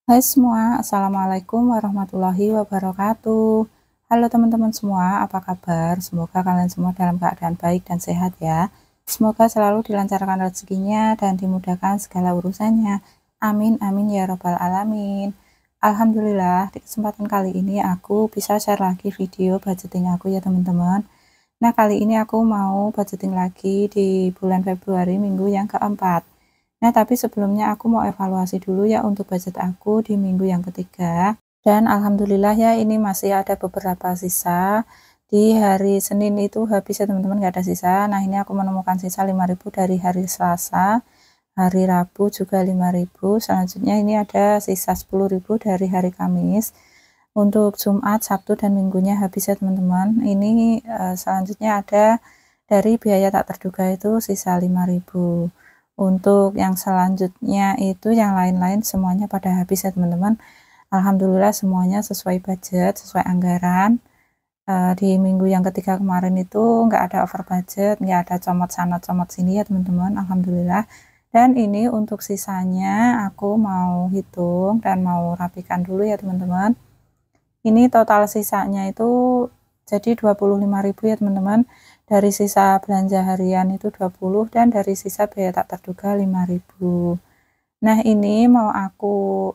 Hai semua, Assalamualaikum warahmatullahi wabarakatuh. Halo teman-teman semua, apa kabar? Semoga kalian semua dalam keadaan baik dan sehat ya. Semoga selalu dilancarkan rezekinya dan dimudahkan segala urusannya. Amin, amin ya robbal alamin. Alhamdulillah, di kesempatan kali ini aku bisa share lagi video budgeting aku ya teman-teman. Nah, kali ini aku mau budgeting lagi di bulan Februari minggu yang keempat. Nah, tapi sebelumnya aku mau evaluasi dulu ya untuk budget aku di minggu yang ketiga. Dan alhamdulillah ya ini masih ada beberapa sisa. Di hari Senin itu habis ya teman-teman, nggak ada sisa. Nah, ini aku menemukan sisa 5.000 dari hari Selasa. Hari Rabu juga 5.000. Selanjutnya ini ada sisa 10.000 dari hari Kamis. Untuk Jumat, Sabtu, dan Minggunya habis ya teman-teman. Ini selanjutnya ada dari biaya tak terduga itu sisa 5.000. Untuk yang selanjutnya itu yang lain-lain semuanya pada habis ya teman-teman. Alhamdulillah semuanya sesuai budget, sesuai anggaran. Di minggu yang ketiga kemarin itu nggak ada over budget, nggak ada comot sana comot sini ya teman-teman. Alhamdulillah. Dan ini untuk sisanya aku mau hitung dan mau rapikan dulu ya teman-teman. Ini total sisanya itu jadi 25.000 ya teman-teman. Dari sisa belanja harian itu 20 dan dari sisa biaya tak terduga 5.000. Nah, ini mau aku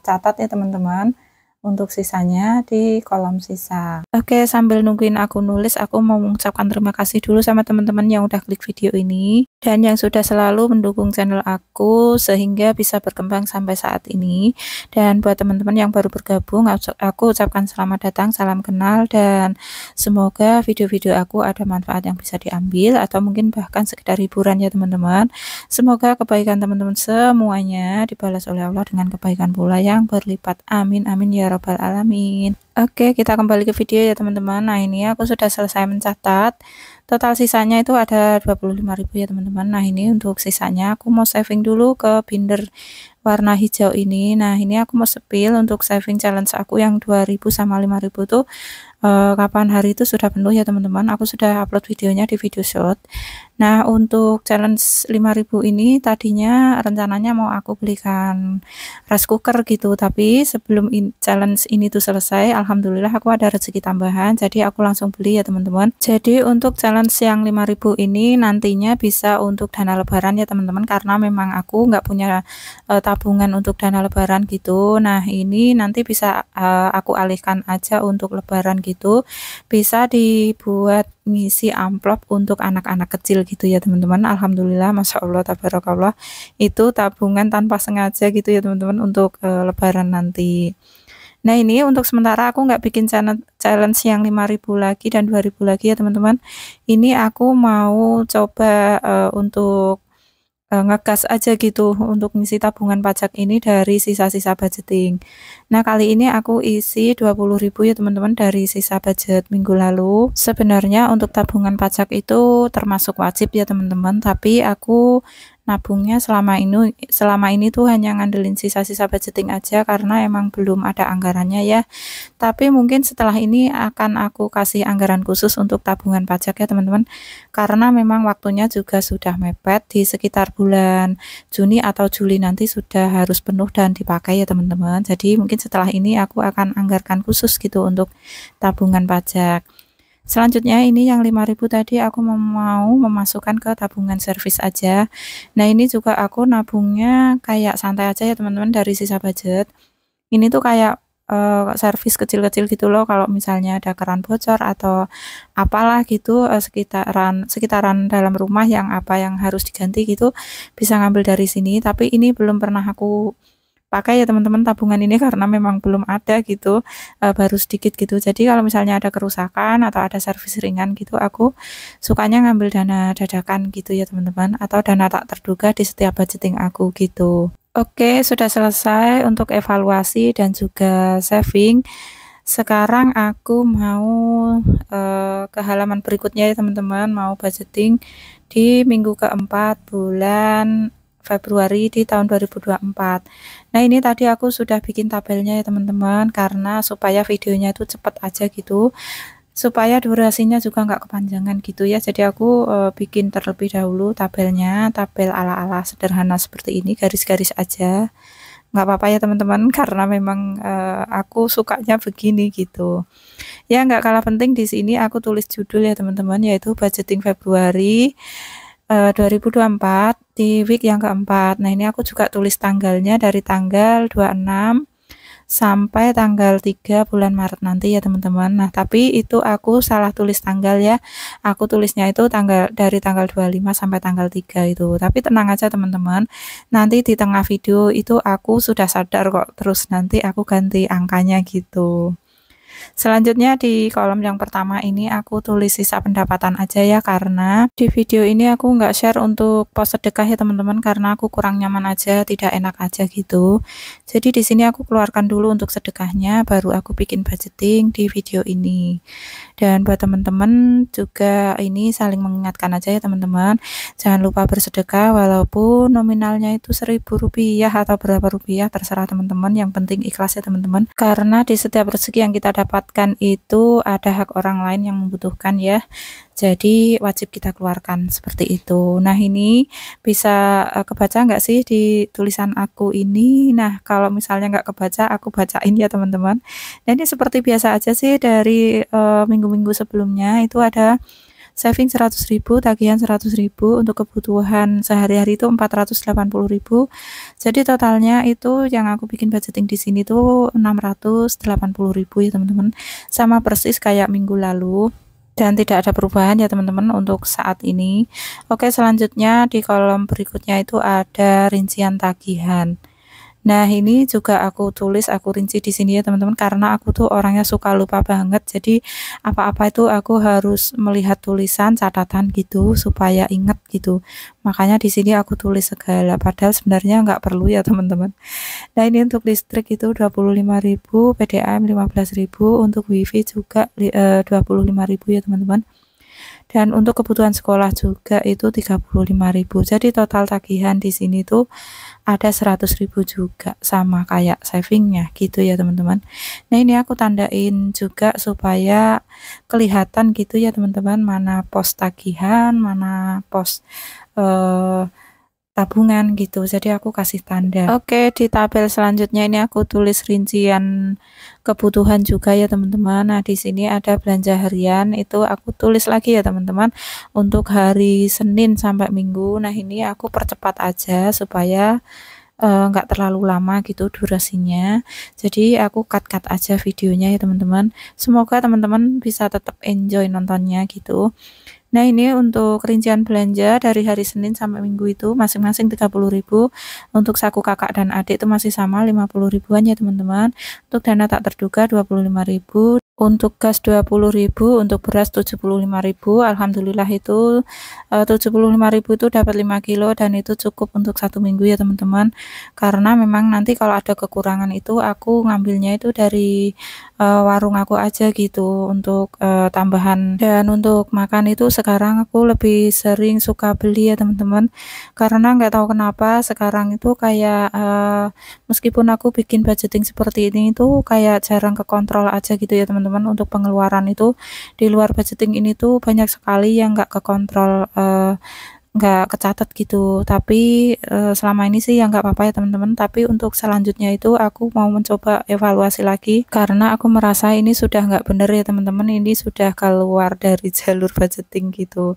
catat ya teman-teman untuk sisanya di kolom sisa. Oke, sambil nungguin aku nulis, aku mau mengucapkan terima kasih dulu sama teman-teman yang udah klik video ini dan yang sudah selalu mendukung channel aku sehingga bisa berkembang sampai saat ini. Dan buat teman-teman yang baru bergabung, aku ucapkan selamat datang, salam kenal, dan semoga video-video aku ada manfaat yang bisa diambil atau mungkin bahkan sekedar hiburan ya teman-teman. Semoga kebaikan teman-teman semuanya dibalas oleh Allah dengan kebaikan pula yang berlipat. Amin, amin ya robbal alamin. Oke, kita kembali ke video ya teman-teman. Nah, ini aku sudah selesai mencatat. Total sisanya itu ada 25.000 ya teman-teman. Nah, ini untuk sisanya aku mau saving dulu ke binder warna hijau ini. Nah, ini aku mau spill untuk saving challenge aku yang 2.000 sama 5.000 tuh kapan hari itu sudah penuh ya teman-teman. Aku sudah upload videonya di video short. Nah, untuk challenge 5.000 ini tadinya rencananya mau aku belikan rice cooker gitu, tapi sebelum challenge ini tuh selesai, alhamdulillah aku ada rezeki tambahan, jadi aku langsung beli ya teman-teman. Jadi untuk challenge yang 5.000 ini nantinya bisa untuk dana lebaran ya teman-teman, karena memang aku nggak punya tabungan untuk dana lebaran gitu. Nah, ini nanti bisa aku alihkan aja untuk lebaran gitu, bisa dibuat ngisi amplop untuk anak-anak kecil gitu ya teman-teman. Alhamdulillah, masya Allah, tabarakallah, itu tabungan tanpa sengaja gitu ya teman-teman untuk lebaran nanti. Nah, ini untuk sementara aku nggak bikin challenge yang 5.000 lagi dan 2.000 lagi ya teman-teman. Ini aku mau coba untuk ngegas aja gitu untuk ngisi tabungan pajak ini dari sisa-sisa budgeting. Nah, kali ini aku isi 20.000 ya teman-teman dari sisa budget minggu lalu. Sebenarnya untuk tabungan pajak itu termasuk wajib ya teman-teman, tapi aku nabungnya selama ini tuh hanya ngandelin sisa-sisa budgeting aja karena emang belum ada anggarannya ya. Tapi mungkin setelah ini akan aku kasih anggaran khusus untuk tabungan pajak ya teman-teman, karena memang waktunya juga sudah mepet, di sekitar bulan Juni atau Juli nanti sudah harus penuh dan dipakai ya teman-teman. Jadi mungkin setelah ini aku akan anggarkan khusus gitu untuk tabungan pajak. Selanjutnya ini yang 5.000 tadi aku mau memasukkan ke tabungan servis aja. Nah, ini juga aku nabungnya kayak santai aja ya teman-teman dari sisa budget. Ini tuh kayak servis kecil-kecil gitu loh, kalau misalnya ada keran bocor atau apalah gitu, sekitaran dalam rumah yang harus diganti gitu, bisa ngambil dari sini. Tapi ini belum pernah aku pakai ya teman-teman tabungan ini karena memang belum ada gitu, baru sedikit gitu. Jadi kalau misalnya ada kerusakan atau ada servis ringan gitu, aku sukanya ngambil dana dadakan gitu ya teman-teman, atau dana tak terduga di setiap budgeting aku gitu. Oke, sudah selesai untuk evaluasi dan juga saving. Sekarang aku mau ke halaman berikutnya ya teman-teman, mau budgeting di minggu keempat bulan Februari di tahun 2024. Nah, ini tadi aku sudah bikin tabelnya ya teman-teman, karena supaya videonya itu cepet aja gitu, supaya durasinya juga nggak kepanjangan gitu ya. Jadi aku bikin terlebih dahulu tabelnya, tabel ala-ala sederhana seperti ini, garis-garis aja. nggak apa-apa ya teman-teman, karena memang aku sukanya begini gitu. Ya nggak kalah penting di sini aku tulis judul ya teman-teman, yaitu budgeting Februari 2024 di week yang keempat. Nah ini aku juga tulis tanggalnya dari tanggal 26 sampai tanggal 3 bulan Maret nanti ya teman-teman. Nah tapi itu aku salah tulis tanggal ya, aku tulisnya itu dari tanggal 25 sampai tanggal 3 itu. Tapi tenang aja teman-teman, nanti di tengah video itu aku sudah sadar kok, terus nanti aku ganti angkanya gitu. Selanjutnya di kolom yang pertama ini aku tulis sisa pendapatan aja ya, karena di video ini aku nggak share untuk pos sedekah ya teman-teman, karena aku kurang nyaman aja, tidak enak aja gitu. Jadi di sini aku keluarkan dulu untuk sedekahnya, baru aku bikin budgeting di video ini. Dan buat teman-teman juga ini saling mengingatkan aja ya teman-teman, jangan lupa bersedekah walaupun nominalnya itu Rp1.000 atau berapa rupiah terserah teman-teman, yang penting ikhlas ya teman-teman, karena di setiap rezeki yang kita dapatkan itu ada hak orang lain yang membutuhkan ya, jadi wajib kita keluarkan seperti itu. Nah ini bisa kebaca nggak sih di tulisan aku ini? Nah kalau misalnya nggak kebaca, aku bacain ya teman-teman. Nah ini seperti biasa aja sih, dari minggu-minggu sebelumnya itu ada saving 100.000, tagihan 100.000, untuk kebutuhan sehari-hari itu 480.000. Jadi totalnya itu yang aku bikin budgeting di sini tuh 680.000 ya teman-teman. Sama persis kayak minggu lalu. Dan tidak ada perubahan ya teman-teman untuk saat ini. Oke, selanjutnya di kolom berikutnya itu ada rincian tagihan. Nah ini juga aku tulis, aku rinci di sini ya teman-teman, karena aku tuh orangnya suka lupa banget, jadi apa-apa itu aku harus melihat tulisan catatan gitu supaya inget gitu. Makanya di sini aku tulis segala, padahal sebenarnya nggak perlu ya teman-teman. Nah ini untuk listrik itu 25.000, PDAM 15.000, untuk wifi juga 25.000 ya teman-teman. Dan untuk kebutuhan sekolah juga itu 35.000. Jadi total tagihan di sini tuh ada 100.000 juga, sama kayak savingnya gitu ya teman-teman. Nah ini aku tandain juga supaya kelihatan gitu ya teman-teman, mana pos tagihan, mana pos tabungan gitu. Jadi aku kasih tanda. Oke, di tabel selanjutnya ini aku tulis rincian kebutuhan juga ya teman-teman. Nah di sini ada belanja harian, itu aku tulis lagi ya teman-teman untuk hari Senin sampai Minggu. Nah ini aku percepat aja supaya nggak terlalu lama gitu durasinya, jadi aku cut aja videonya ya teman-teman. Semoga teman-teman bisa tetap enjoy nontonnya gitu. Nah ini untuk rincian belanja dari hari Senin sampai Minggu itu masing-masing 30.000. Untuk saku kakak dan adik itu masih sama 50 ribuan ya teman-teman. Untuk dana tak terduga 25.000. Untuk gas 20.000, untuk beras 75.000. Alhamdulillah itu 75.000 itu dapat 5 kilo, dan itu cukup untuk 1 minggu ya teman-teman. Karena memang nanti kalau ada kekurangan itu aku ngambilnya itu dari warung aku aja gitu untuk tambahan. Dan untuk makan itu sekarang aku lebih sering suka beli ya teman-teman, karena nggak tahu kenapa sekarang itu kayak meskipun aku bikin budgeting seperti ini itu kayak jarang kekontrol aja gitu ya teman-teman. Untuk pengeluaran itu di luar budgeting ini tuh banyak sekali yang nggak kekontrol, nggak kecatat gitu. Tapi selama ini sih ya nggak apa-apa ya teman-teman, tapi untuk selanjutnya itu aku mau mencoba evaluasi lagi, karena aku merasa ini sudah nggak bener ya teman-teman, ini sudah keluar dari jalur budgeting gitu.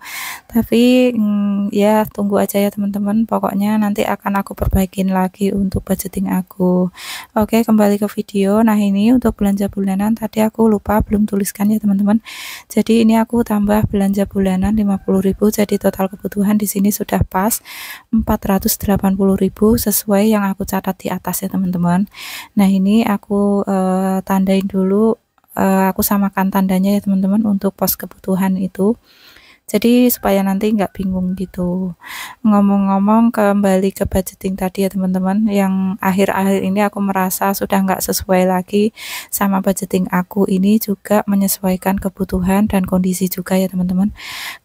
Tapi ya tunggu aja ya teman-teman, pokoknya nanti akan aku perbaikin lagi untuk budgeting aku. Oke, kembali ke video. Nah ini untuk belanja bulanan tadi aku lupa belum tuliskan ya teman-teman, jadi ini aku tambah belanja bulanan 50.000, jadi total kebutuhan di sini sudah pas 480.000 sesuai yang aku catat di atas ya teman-teman. Nah ini aku tandain dulu, aku samakan tandanya ya teman-teman untuk pos kebutuhan itu, jadi supaya nanti nggak bingung gitu. Ngomong-ngomong kembali ke budgeting tadi ya teman-teman, yang akhir-akhir ini aku merasa sudah nggak sesuai lagi sama budgeting aku ini, juga menyesuaikan kebutuhan dan kondisi juga ya teman-teman.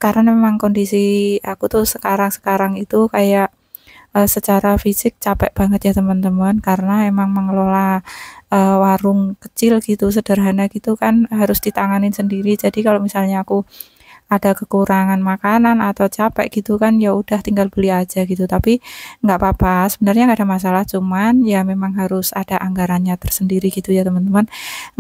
Karena memang kondisi aku tuh sekarang itu kayak secara fisik capek banget ya teman-teman, karena emang mengelola warung kecil gitu, sederhana gitu kan, harus ditanganin sendiri. Jadi kalau misalnya aku ada kekurangan makanan atau capek gitu kan, ya udah tinggal beli aja gitu. Tapi nggak apa-apa, sebenarnya nggak ada masalah, cuman ya memang harus ada anggarannya tersendiri gitu ya teman-teman.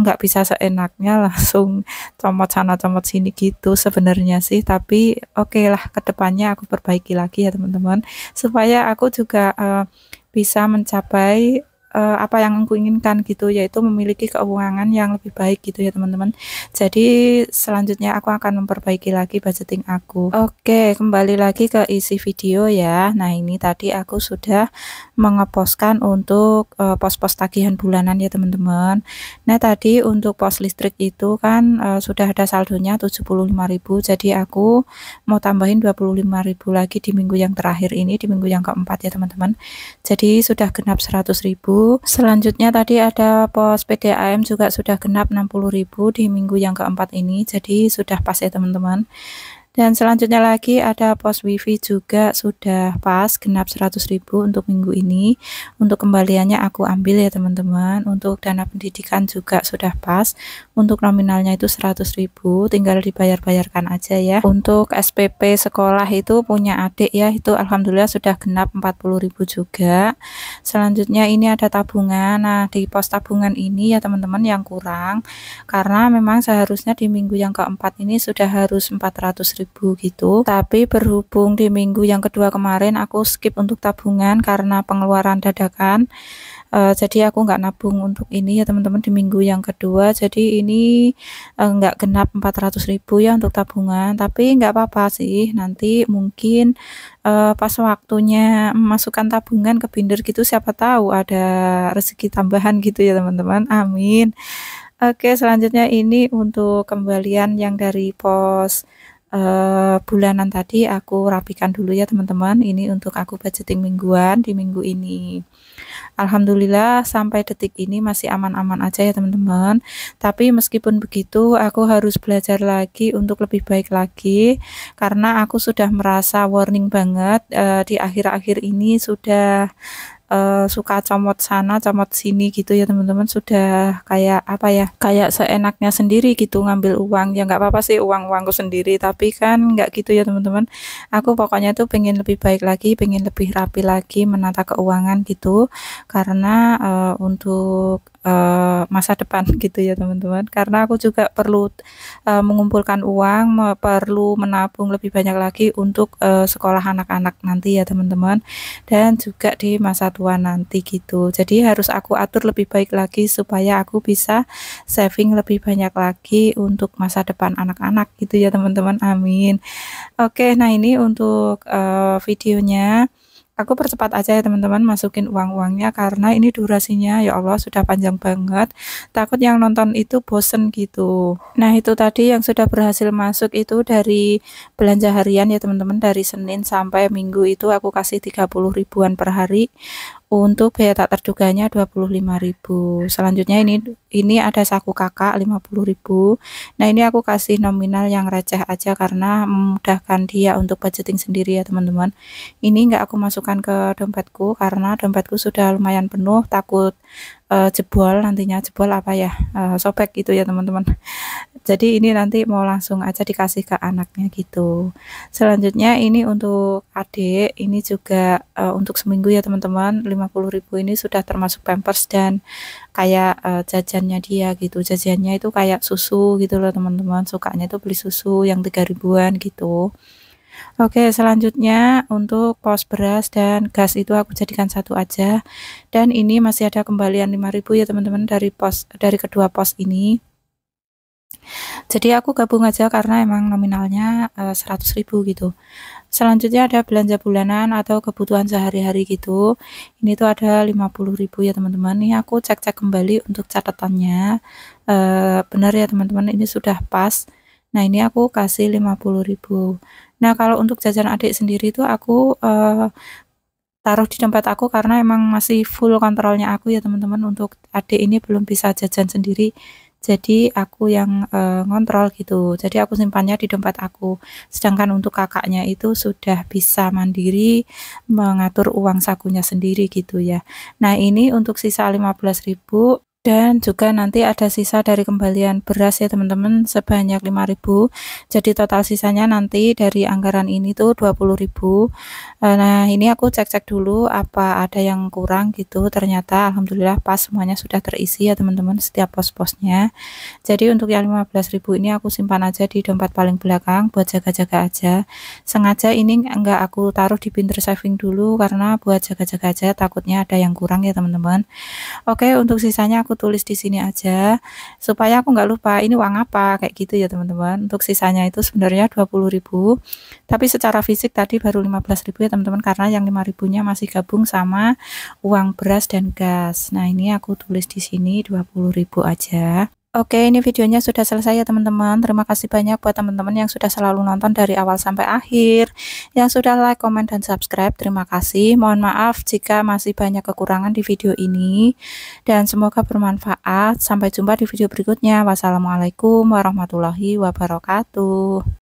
Nggak bisa seenaknya langsung comot sana comot sini gitu sebenarnya sih. Tapi oke lah, kedepannya aku perbaiki lagi ya teman-teman, supaya aku juga bisa mencapai apa yang aku inginkan gitu, yaitu memiliki keuangan yang lebih baik gitu ya teman-teman. Jadi selanjutnya aku akan memperbaiki lagi budgeting aku. Oke, kembali lagi ke isi video ya. Nah, ini tadi aku sudah mengepostkan untuk pos-pos tagihan bulanan ya teman-teman. Nah, tadi untuk pos listrik itu kan sudah ada saldonya 75.000, jadi aku mau tambahin 25.000 lagi di minggu yang terakhir ini, di minggu yang keempat ya teman-teman. Jadi sudah genap 100.000. Selanjutnya tadi ada pos PDAM juga sudah genap 60.000 di minggu yang keempat ini, jadi sudah pas ya teman-teman. Dan selanjutnya lagi ada pos wifi juga sudah pas genap 100.000 untuk minggu ini. Untuk kembaliannya aku ambil ya teman-teman. Untuk dana pendidikan juga sudah pas. Untuk nominalnya itu 100.000, tinggal dibayar-bayarkan aja ya. Untuk SPP sekolah itu punya adik ya, itu alhamdulillah sudah genap 40.000 juga. Selanjutnya ini ada tabungan. Nah, di pos tabungan ini ya teman-teman yang kurang, karena memang seharusnya di minggu yang keempat ini sudah harus 400.000 gitu, tapi berhubung di minggu yang kedua kemarin aku skip untuk tabungan karena pengeluaran dadakan, jadi aku nggak nabung untuk ini ya teman-teman di minggu yang kedua. Jadi ini nggak genap 400.000 ya untuk tabungan, tapi nggak apa-apa sih, nanti mungkin pas waktunya memasukkan tabungan ke binder gitu, siapa tahu ada rezeki tambahan gitu ya teman-teman, amin. Oke, selanjutnya ini untuk kembalian yang dari pos bulanan tadi aku rapikan dulu ya teman-teman. Ini untuk aku budgeting mingguan di minggu ini. Alhamdulillah sampai detik ini masih aman-aman aja ya teman-teman. Tapi meskipun begitu aku harus belajar lagi untuk lebih baik lagi, karena aku sudah merasa warning banget di akhir-akhir ini sudah suka comot sana comot sini gitu ya teman-teman. Sudah kayak apa ya, kayak seenaknya sendiri gitu ngambil uang. Ya nggak apa-apa sih, uangku sendiri, tapi kan nggak gitu ya teman-teman. Aku pokoknya tuh pengen lebih baik lagi, pengen lebih rapi lagi menata keuangan gitu, karena untuk masa depan gitu ya teman-teman. Karena aku juga perlu mengumpulkan uang, perlu menabung lebih banyak lagi untuk sekolah anak-anak nanti ya teman-teman, dan juga di masa tua nanti gitu. Jadi harus aku atur lebih baik lagi supaya aku bisa saving lebih banyak lagi untuk masa depan anak-anak gitu ya teman-teman, amin. Oke, nah ini untuk videonya aku percepat aja ya teman-teman masukin uang-uangnya, karena ini durasinya ya Allah sudah panjang banget, takut yang nonton itu bosen gitu. Nah, itu tadi yang sudah berhasil masuk itu dari belanja harian ya teman-teman, dari Senin sampai Minggu itu aku kasih 30 ribuan per hari. Untuk biaya tak terduganya 25.000. Selanjutnya ini ada saku kakak 50.000. Nah, ini aku kasih nominal yang receh aja karena memudahkan dia untuk budgeting sendiri ya teman-teman. Ini enggak aku masukkan ke dompetku karena dompetku sudah lumayan penuh, takut jebol, nantinya jebol apa ya, sobek gitu ya teman-teman. Jadi ini nanti mau langsung aja dikasih ke anaknya gitu. Selanjutnya ini untuk adik, ini juga untuk seminggu ya teman-teman, 50.000 ini sudah termasuk pampers dan kayak jajannya dia gitu. Jajannya itu kayak susu gitu loh teman-teman, sukanya itu beli susu yang 3 ribuan gitu. Oke, selanjutnya untuk pos beras dan gas itu aku jadikan satu aja, dan ini masih ada kembalian 5.000 ya teman-teman dari kedua pos ini. Jadi aku gabung aja karena emang nominalnya 100.000 gitu. Selanjutnya ada belanja bulanan atau kebutuhan sehari-hari gitu. Ini tuh ada 50.000 ya teman-teman. Ini aku cek-cek kembali untuk catatannya. Benar ya teman-teman, ini sudah pas. Nah, ini aku kasih 50.000. Nah, kalau untuk jajan adik sendiri tuh aku taruh di dompet aku karena emang masih full kontrolnya aku ya teman-teman. Untuk adik ini belum bisa jajan sendiri, jadi aku yang ngontrol gitu. Jadi aku simpannya di dompet aku. Sedangkan untuk kakaknya itu sudah bisa mandiri mengatur uang sakunya sendiri gitu ya. Nah, ini untuk sisa 15.000 Dan juga nanti ada sisa dari kembalian beras ya teman-teman sebanyak 5.000. Jadi total sisanya nanti dari anggaran ini tuh 20.000. Nah, ini aku cek-cek dulu apa ada yang kurang gitu. Ternyata alhamdulillah pas semuanya sudah terisi ya teman-teman setiap pos-posnya. Jadi untuk yang 15.000 ini aku simpan aja di dompet paling belakang buat jaga-jaga aja. Sengaja ini enggak aku taruh di pinter saving dulu karena buat jaga-jaga aja takutnya ada yang kurang ya teman-teman. Oke, untuk sisanya aku tulis di sini aja supaya aku nggak lupa ini uang apa kayak gitu ya teman-teman. Untuk sisanya itu sebenarnya 20.000, tapi secara fisik tadi baru 15.000 ya teman-teman karena yang 5.000-nya masih gabung sama uang beras dan gas. Nah, ini aku tulis di sini 20.000 aja. Oke, ini videonya sudah selesai ya teman-teman. Terima kasih banyak buat teman-teman yang sudah selalu nonton dari awal sampai akhir, yang sudah like, komen, dan subscribe. Terima kasih. Mohon maaf jika masih banyak kekurangan di video ini, dan semoga bermanfaat. Sampai jumpa di video berikutnya. Wassalamualaikum warahmatullahi wabarakatuh.